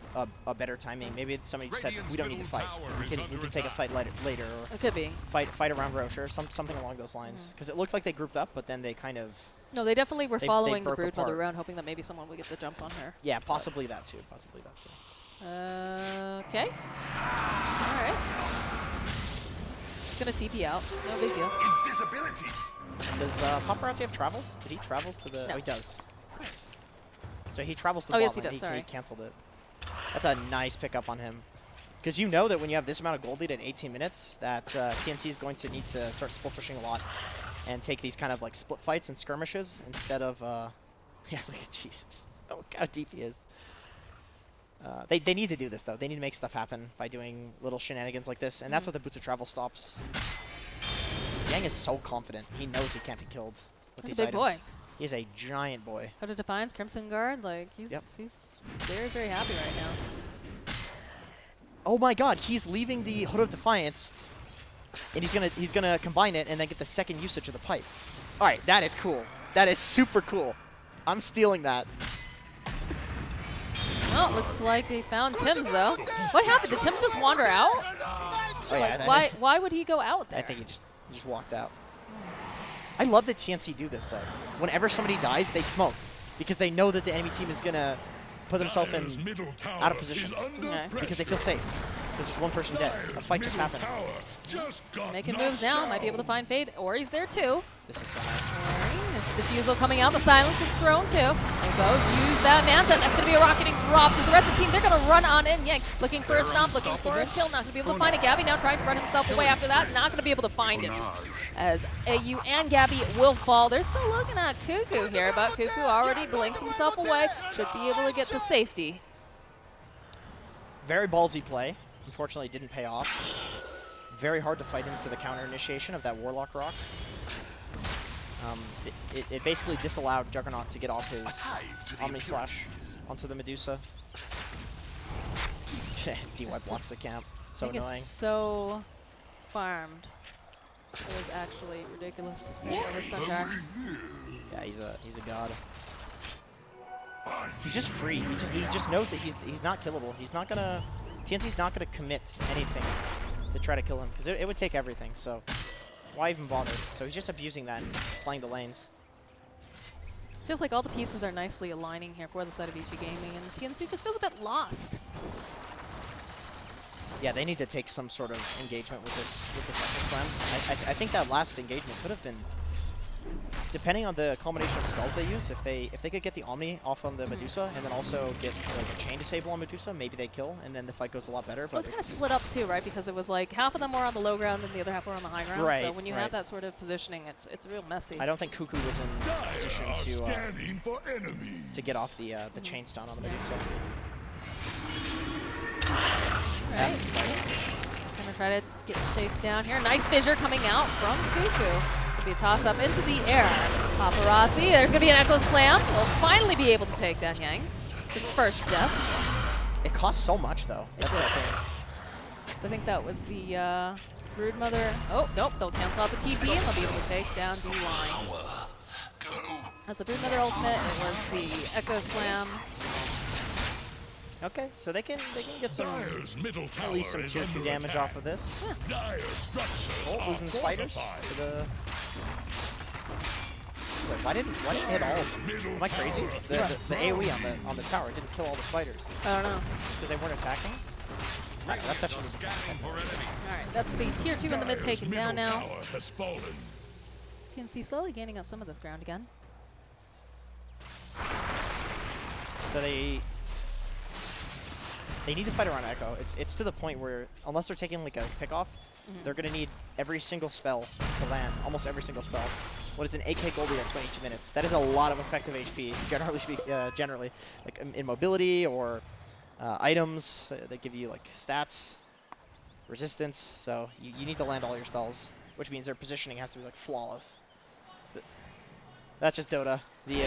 better timing. Maybe somebody said we don't need to fight. We can take a fight later. Or it could be. Fight around Roche or something along those lines. Because it looked like they grouped up, but then they kind of... No, they definitely were following the Broodmother apart. around, hoping that maybe someone would get the jump on her. Yeah, possibly that too. Okay. All right. Just gonna TP out. No big deal. Invisibility. Does Paparazzi have travels? Did he travels to the... No. Oh, he does. Nice. So he travels to the yes, bottom. he does. Sorry. He canceled it. That's a nice pickup on him. Because you know that when you have this amount of gold lead at 18 minutes, that TNC is going to need to start split pushing a lot and take these kind of like split fights and skirmishes instead of... yeah, look at Jesus. Look how deep he is. They need to do this, though. They need to make stuff happen by doing little shenanigans like this, and that's what the Boots of Travel stops. Yang is so confident. He knows he can't be killed with these He's a big items. boy. He's a giant boy. Out of Defiance, Crimson Guard, like he's very, very happy right now. Oh my God, he's leaving the Hood of Defiance, and he's gonna combine it and then get the second usage of the pipe. All right, that is cool. That is super cool. I'm stealing that. Well, it looks like they found Tim's though. What happened? Did Tim's just wander out? Oh yeah. Like, why would he go out there? I think he just walked out. I love that TNC do this though. Whenever somebody dies, they smoke because they know that the enemy team is gonna put themselves in out of position because they feel safe. Because there's one person dead. A fight just happened. Making moves now. Might be able to find Fade. Ori's there too. This is so nice. Ori, it's Diffusal coming out. The Silence is thrown too. They both use that Manta. That's going to be a rocketing drop. Because the rest of the team, they're going to run on in. Yank looking for a stomp, looking for a kill. Not going to be able to find it. Gabby now trying to run himself away after that. Not going to be able to find it. As AU and Gabby will fall. They're still looking at Cuckoo here, but Cuckoo already blinks himself away. Should be able to get to safety. Very ballsy play. Unfortunately, it didn't pay off. Very hard to fight into the counter initiation of that Warlock Rock. It basically disallowed Juggernaut to get off his Omni Slash onto the Medusa. DY blocks the camp. So annoying. So farmed. It was actually ridiculous. On the centaur. Yeah, he's a god. He's just free. He just knows that he's not killable. He's not gonna. TNC's not gonna commit anything to try to kill him because it would take everything. So why even bother? So he's just abusing that and playing the lanes. It feels like all the pieces are nicely aligning here for the side of VG Gaming, and TNC just feels a bit lost. Yeah, they need to take some sort of engagement with this Echo Slam. I think that last engagement could have been, depending on the combination of spells they use, if they could get the Omni off on the Medusa and then also get like a chain disable on Medusa, maybe they kill, and then the fight goes a lot better. But it's kind of split up too, right? Because it was like half of them were on the low ground and the other half were on the high ground. Right, so when you have that sort of positioning, it's real messy. I don't think Cuckoo was in position to get off the chain stun on the Medusa. Right. Gonna try to get chased down here. Nice fissure coming out from Cuckoo. It's gonna be a toss up into the air. Paparazzi. There's gonna be an Echo Slam. We'll finally be able to take down Yang. His first death. It costs so much though. That's the thing. So I think that was the Brood Mother. Oh, nope. They'll cancel out the TP and they'll be able to take down D-Line. That's the Brood Mother ultimate. It was the Echo Slam. Okay, so they can get some at least some tier 2 damage off of this. Yeah. Oh, losing fighters to the. Wait, why didn't it hit all of them? Am I crazy? The AoE on the tower didn't kill all the spiders. I don't know. Because they weren't attacking? Right, that's actually. Alright, that's the tier 2 in the mid taken down now. TNC slowly gaining up some of this ground again. So they need to fight around Echo. It's to the point where unless they're taking like a pick off, they're gonna need every single spell to land. Almost every single spell. What is an 8k Goldie at 22 minutes? That is a lot of effective HP. Generally, like in mobility or items that give you like stats, resistance. So you need to land all your spells, which means their positioning has to be like flawless. That's just Dota. The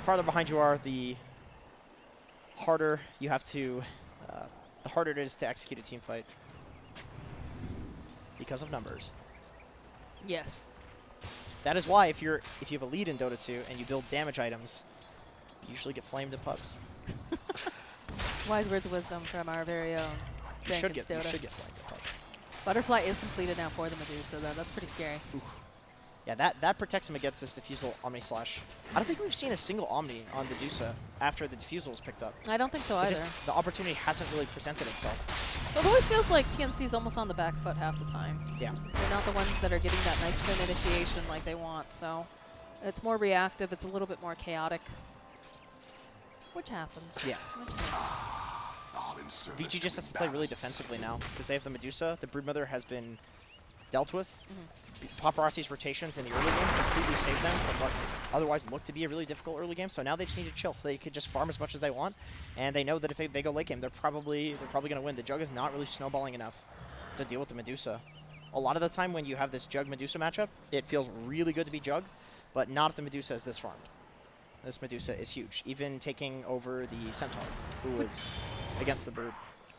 farther behind you are, the harder you have to. The harder it is to execute a team fight because of numbers. Yes. That is why if you have a lead in Dota 2 and you build damage items, you usually get flamed in pubs. Wise words of wisdom from our very own Jenkins Dota. You should get flamed in pubs. Butterfly is completed now for the Medusa, though. That's pretty scary. Oof. Yeah, that protects him against this Diffusal Omni Slash. I don't think we've seen a single Omni on Medusa after the Diffusal was picked up. I don't think so either. The opportunity hasn't really presented itself. It always feels like TNC's almost on the back foot half the time. Yeah. They're not the ones that are getting that nice spin initiation like they want, so it's more reactive, it's a little bit more chaotic. Which happens. Yeah. VG just has to play really defensively now because they have the Medusa. The Broodmother has been dealt with. Paparazzi's rotations in the early game completely saved them from what otherwise looked to be a really difficult early game. So now they just need to chill. They could just farm as much as they want, and they know that if they go late game, they're probably going to win. The Jug is not really snowballing enough to deal with the Medusa. A lot of the time when you have this Jug Medusa matchup, it feels really good to be Jug, but not if the Medusa is this farmed. This Medusa is huge, even taking over the Centaur, who was against the Brood.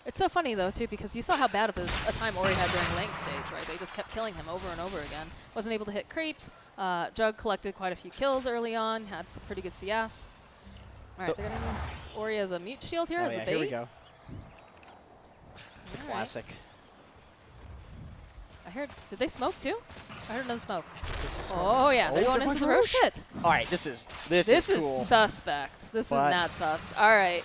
It's so funny, though, too, because you saw how bad of a time Ori had during lane stage, right? They just kept killing him over and over again. Wasn't able to hit creeps. Jug collected quite a few kills early on, had some pretty good CS. All right, they're going to use Ori as a mute shield here as the bait. Here we go. It's a classic. I heard, did they smoke too? I heard none smoke. Oh yeah, they're going into the Roche pit. All right, this is cool. Suspect. This is not sus. All right,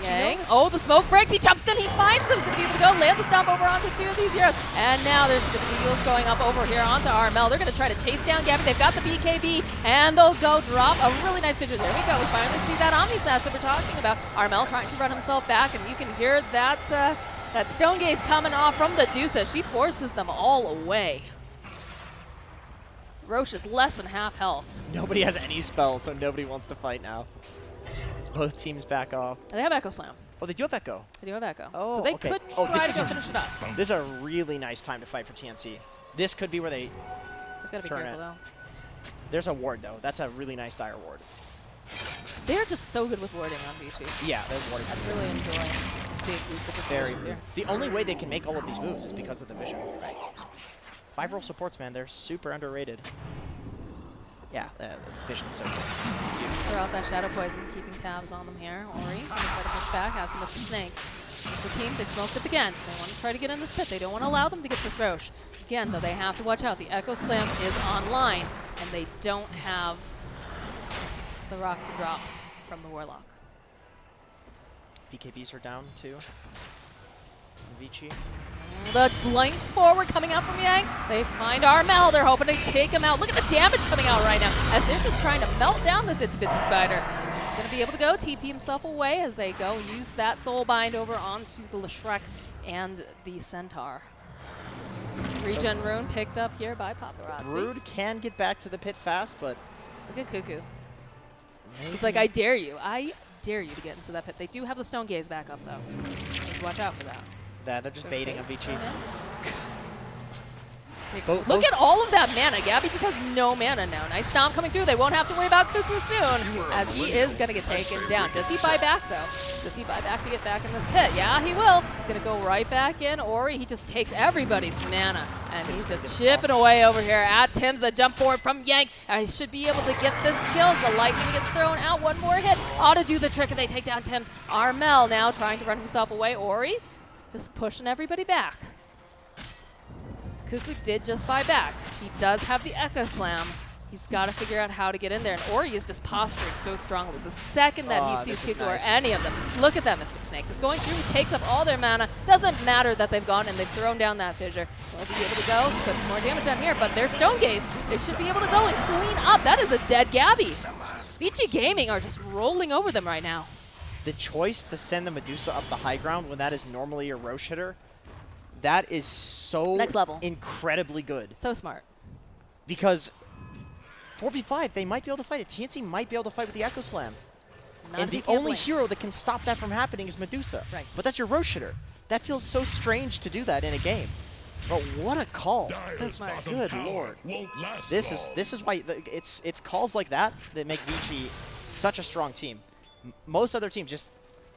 Yang. Oh, the smoke breaks. He jumps in. He finds them. He's going to be able to go land the stomp over onto two of these heroes. And now there's the Beagles going up over here onto Armel. They're going to try to chase down Gabby. They've got the BKB, and they'll go drop a really nice picture. There we go. We finally see that Omni Slash that we're talking about. Armel trying to run himself back, and you can hear that. That Stone Gaze coming off from the Medusa. She forces them all away. Roche is less than half health. Nobody has any spells, so nobody wants to fight now. Both teams back off. They have Echo Slam. Oh, they do have Echo. They do have Echo. Oh, so they okay. could try to go finish it up. This is a really nice time to fight for TNC. This could be where they They've got to be careful, though. There's a ward, though. That's a really nice dire ward. They're just so good with warding on Vichy. Yeah, they're warding. I'm really enjoying seeing these different Very here. The only way they can make all of these moves is because of the vision. Right. 5-roll supports, man, they're super underrated. Yeah, Vision's so good. Throw out that Shadow Poison, keeping tabs on them here. Ori, gonna try to push back, has the Mr. Snake. It's the team, they've smoked up again. They want to try to get in this pit. They don't want to allow them to get this Roche. Again, though, they have to watch out. The Echo Slam is online, and they don't have the rock to drop from the Warlock. BKBs are down, too. Vici. The blink forward coming out from Yang. They find Armel. They're hoping to take him out. Look at the damage coming out right now as they're just trying to melt down this Itsy Bitsy Spider. He's going to be able to go TP himself away as they go use that Soul Bind over onto the Leshreck and the Centaur. Regen Rune picked up here by Paparazzi. Brood can get back to the pit fast, but... Look at Cuckoo. He's like, I dare you. I dare you to get into that pit. They do have the Stone Gaze back up, though. So watch out for that. Yeah, they're just baiting Avicii. Look at all of that mana. Gabby just has no mana now. Nice stomp coming through. They won't have to worry about Kuzu soon, as he is going to get taken down. Does he buy back, though? Does he buy back to get back in this pit? Yeah, he will. He's going to go right back in. Ori, he just takes everybody's mana, and he's just chipping away over here at Tim's. A jump forward from Yank. He should be able to get this kill. The lightning gets thrown out. One more hit ought to do the trick, and they take down Tim's. Armel now trying to run himself away. Ori just pushing everybody back. Cuckoo did just buy back. He does have the Echo Slam. He's got to figure out how to get in there, and Ori is just posturing so strongly. The second that he sees Cuckoo or any of them, look at that Mystic Snake. Just going through, he takes up all their mana. Doesn't matter that they've gone and they've thrown down that fissure. They'll be able to go, put some more damage down here, but they're Stone Gaze. They should be able to go and clean up. That is a dead Gabby. Vici Gaming are just rolling over them right now. The choice to send the Medusa up the high ground when that is normally your Roche hitter, that is so Next level. Incredibly good. So smart. Because 4v5, they might be able to fight it. TNC might be able to fight with the Echo Slam. And the only hero that can stop that from happening is Medusa. Right. But that's your Roche hitter. That feels so strange to do that in a game. But what a call. So smart. Good lord. This is why it's calls like that that make Vici such a strong team. Most other teams just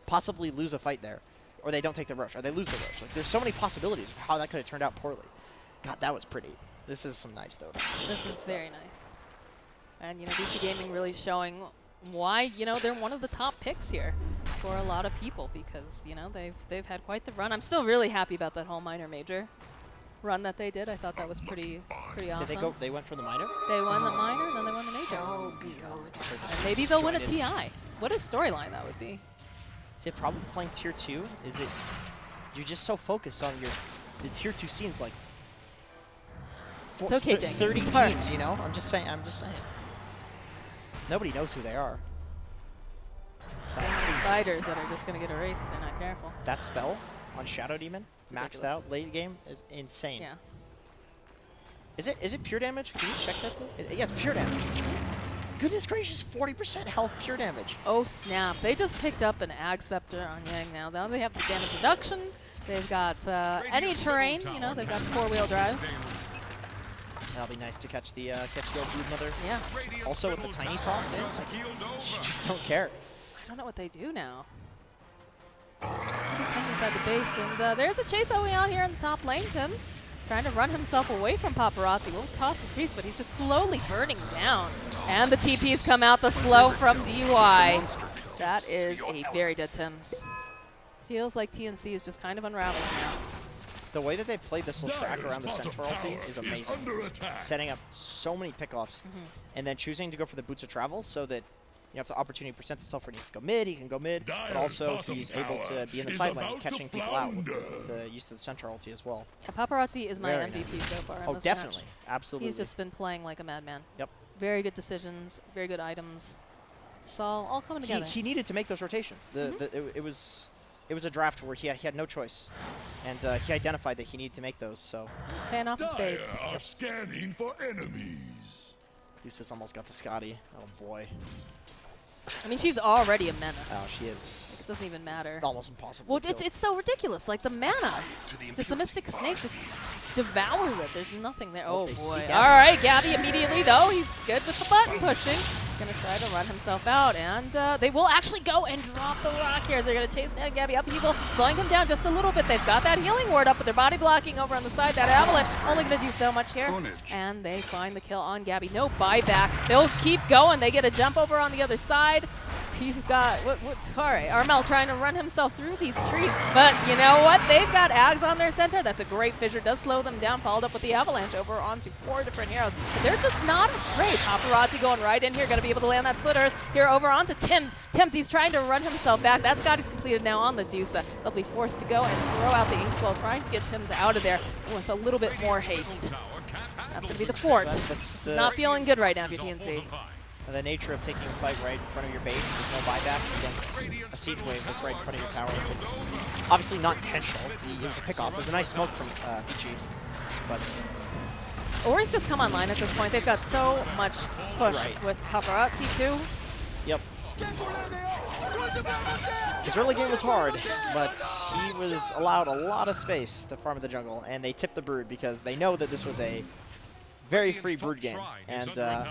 possibly lose a fight there, or they don't take the Roche, or they lose the Roche. Like, there's so many possibilities of how that could have turned out poorly. God, that was pretty. This is some nice though. This is very nice. And, you know, Vici Gaming really showing why, you know, they're one of the top picks here for a lot of people because, you know, they've had quite the run. I'm still really happy about that whole minor major run that they did. I thought that was pretty awesome. Did they went for the minor? They won the minor, and then they won the major. And maybe they'll win a TI. What a storyline that would be. See, the problem with playing Tier 2 is that you're just so focused on the Tier 2 scenes, like it's okay, Jake. 30 it's hard. teams, you know? I'm just saying. Nobody knows who they are. Spiders that are just going to get erased if they're not careful. That spell on Shadow Demon, it's maxed ridiculous. out late game, is insane. Yeah. Is it pure damage? Can you check that though? Yeah, it's pure damage. Goodness gracious, 40% health pure damage. Oh snap, they just picked up an Ag Scepter on Yang now. Now they have the damage reduction. They've got any terrain, you know, they've got 4-wheel drive. That'll be nice to catch the old Broodmother. Yeah. Also with the tiny toss, you just don't care. I don't know what they do now. Inside the base, and there's a Chase OE out here in the top lane. Tim's trying to run himself away from Paparazzi. We'll toss him creeps, but he's just slowly burning down. And the TPs come out, the slow from DY. That is a very dead Tim's. Feels like TNC is just kind of unraveling now. The way that they played this little track around the Centaur ulti is amazing. Setting up so many pickoffs, and then choosing to go for the Boots of Travel so that, you know, if the opportunity presents itself for him to go mid, he can go mid, but also he's able to be in the sideline catching people out with the use of the Centaur ulti as well. Yeah, Paparazzi is my Very MVP nice. so far. Oh, in this definitely. match. Absolutely. He's just been playing like a madman. Yep. Very good decisions, very good items. It's all coming together. He needed to make those rotations. It was a draft where he had no choice, and he identified that he needed to make those. So it's paying off in spades. Are scanning for enemies. Deuces almost got the Scotty. Oh boy. I mean, she's already a menace. Oh, she is. It doesn't even matter. Almost impossible. Well, it's so ridiculous. Like the mana, just the Mystic Snake just devours it. There's nothing there. Oh boy. All right, Gabby immediately though. He's good with the button pushing. going to try to run himself out, and they will actually go and drop the rock here as they're going to chase down Gabby. Upheaval, slowing him down just a little bit. They've got that healing ward up, but they're body blocking over on the side. That avalanche only going to do so much here. And they find the kill on Gabby. No buyback. They'll keep going. They get a jump over on the other side. He's got, all right, Armel trying to run himself through these trees, but you know what? They've got Ags on their center. That's a great fissure, does slow them down, followed up with the avalanche over onto 4 different heroes. But they're just not afraid. Paparazzi going right in here, gonna be able to land that split earth here over onto Tims. Tims, he's trying to run himself back. That Scotty's completed now on the Medusa. They'll be forced to go and throw out the Inkswell, trying to get Tims out of there with a little bit more haste. That's gonna be the fort. It's not feeling good right now if you're TNC. The nature of taking a fight right in front of your base with no buyback against a siege wave that's right in front of your tower. It's obviously not intentional. It was a pickoff. It was a nice smoke from Vici, but Ori's just come online at this point. They've got so much push with Paparazzi too. Yep. His early game was hard, but he was allowed a lot of space to farm in the jungle, and they tipped the brood because they know that this was a very free brood game, and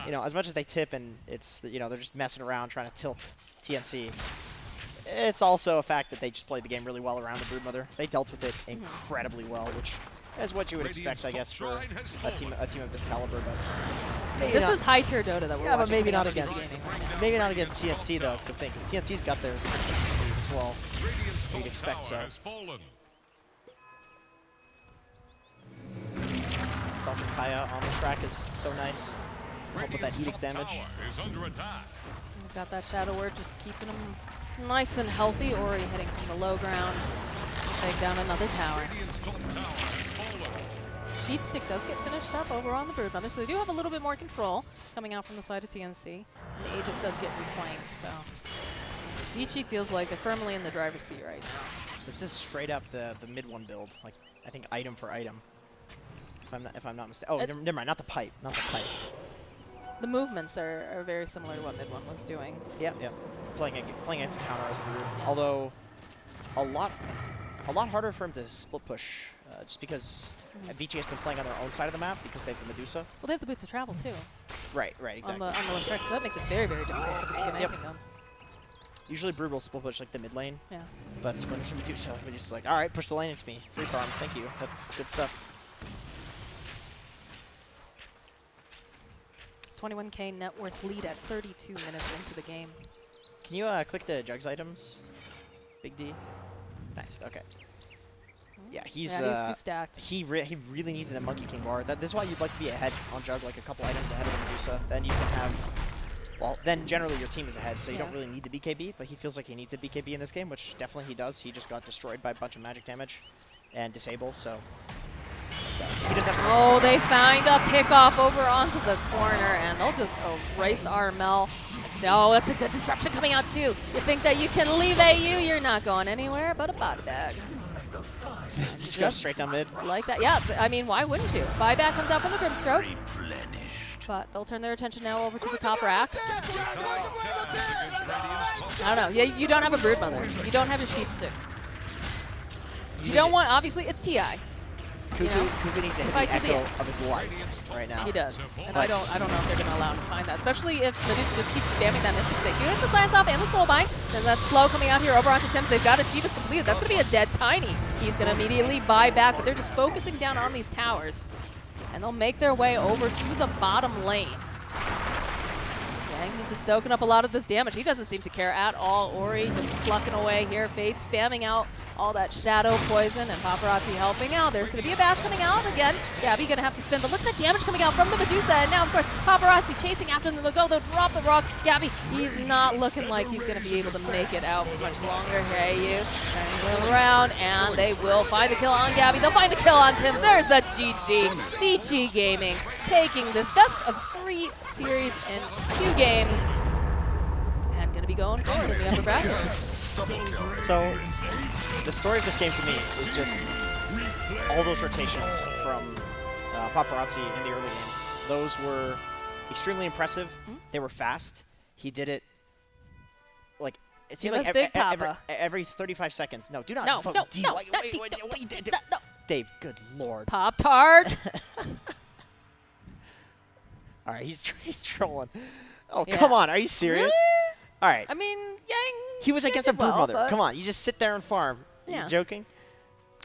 you know, as much as they tip and it's, you know, they're just messing around trying to tilt TNC, it's also a fact that they just played the game really well around the broodmother. They dealt with it incredibly well, which is what you would expect, I guess, for a team of this caliber. But this is high tier Dota that we're but maybe not gaming against right now. maybe not against TNC though. It's the thing, because TNC's got their as well. You'd expect so. Salton Kaya on the track is so nice to help with that edict damage. We've got that Shadow Word just keeping him nice and healthy. Ori hitting from the low ground. Take down another tower. Sheepstick does get finished up over on the Broodmother, so they do have a little bit more control coming out from the side of TNC. And the Aegis does get reclaimed, so Vici feels like they're firmly in the driver's seat right now. This is straight up the mid one build, like I think item for item. If I'm not mistaken. Oh, never mind, not the pipe, not the pipe. The movements are very similar to what mid one was doing. Yep, yep. Playing against a counter as Brood, although a lot harder for him to split push, just because Vici has been playing on their own side of the map because they have the Medusa. Well, they have the boots of travel too. Right, exactly. On the left track, so that makes it very, very difficult for them to get anything done. Usually Brood will split push like the mid lane. Yeah. But when it's Medusa, Medusa's like, all right, push the lane into me. Free farm, thank you. That's good stuff. 21K net worth lead at 32 minutes into the game. Can you click the Jugs items, Big D? Nice, okay. Yeah, he's stacked. He really needs a Monkey King bar. This is why you'd like to be ahead on Jug, like a couple items ahead of the Medusa. Then you can have, well, then generally your team is ahead, so you don't really need the BKB, but he feels like he needs a BKB in this game, which definitely he does. He just got destroyed by a bunch of magic damage and disable, so he doesn't have oh, they find a pickoff over onto the corner, and they'll just erase Armel. No, that's a good disruption coming out too. You think that you can leave AU, you're not going anywhere but a body bag. Just go straight down mid. Like that, yeah, I mean, why wouldn't you? Buyback comes out from the Grimstroke. But they'll turn their attention now over to the top racks. I don't know, yeah, you don't have a Broodmother. You don't have a Sheepstick. You don't want, obviously, it's TI. Kuku needs to hit the echo of his life right now. He does. And I don't know if they're going to allow him to find that, especially if Medusa just keeps spamming that Mystic Stick. You hit the Science off and the Soulbind, then that slow coming out here over onto Tim. They've got Achievas completed. That's going to be a dead Tiny. He's going to immediately buy back, but they're just focusing down on these towers. And they'll make their way over to the bottom lane. Yang is just soaking up a lot of this damage. He doesn't seem to care at all. Ori just plucking away here. Fade spamming out all that shadow poison, and Paparazzi helping out. There's going to be a bash coming out again. Gabby going to have to spin, but look at the damage coming out from the Medusa, and now, of course, Paparazzi chasing after them. They'll go, they'll drop the rock. Gabby, he's not looking like he's going to be able to make it out for much longer. Hey, you. Turns around, and they will find the kill on Gabby. They'll find the kill on Tim. There's the GG. Vici Gaming taking this best of 3 series in 2 games, and going to be going forward in the upper bracket. So, the story of this game for me is just all those rotations from Paparazzi in the early game. Those were extremely impressive. They were fast. He did it, like, it seemed like every 35 seconds. No, do not vote D. Wait, Dave, good lord. Pop-Tart! All right, he's trolling. Oh, come on. Are you serious? Really? All right. I mean, Yang. He was against a did well, Broodmother. but Come on. You just sit there and farm. Yeah. Are you joking?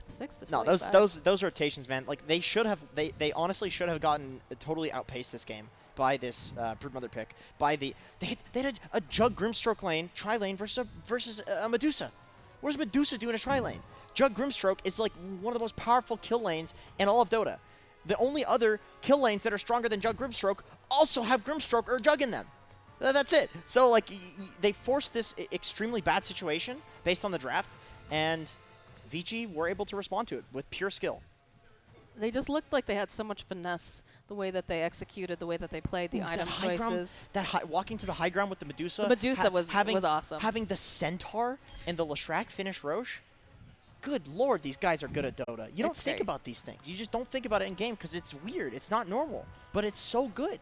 6 to No, 45. those rotations, man. Like they should have. They honestly should have gotten totally outpaced this game by this Broodmother pick. By they had a Jug Grimstroke lane, tri lane versus a Medusa. What does Medusa do in a tri lane? Jug Grimstroke is like one of the most powerful kill lanes in all of Dota. The only other kill lanes that are stronger than Jug Grimstroke also have Grimstroke or Jug in them. That's it. So like they forced this extremely bad situation based on the draft, and VG were able to respond to it with pure skill. They just looked like they had so much finesse, the way that they executed, the way that they played, the item choices. Walking to the high ground with the Medusa. The Medusa was awesome. Having the Centaur and the Leshrac finish Roche. Good lord, these guys are good at Dota. You don't think about these things. You just don't think about it in game because it's weird. It's not normal, but it's so good.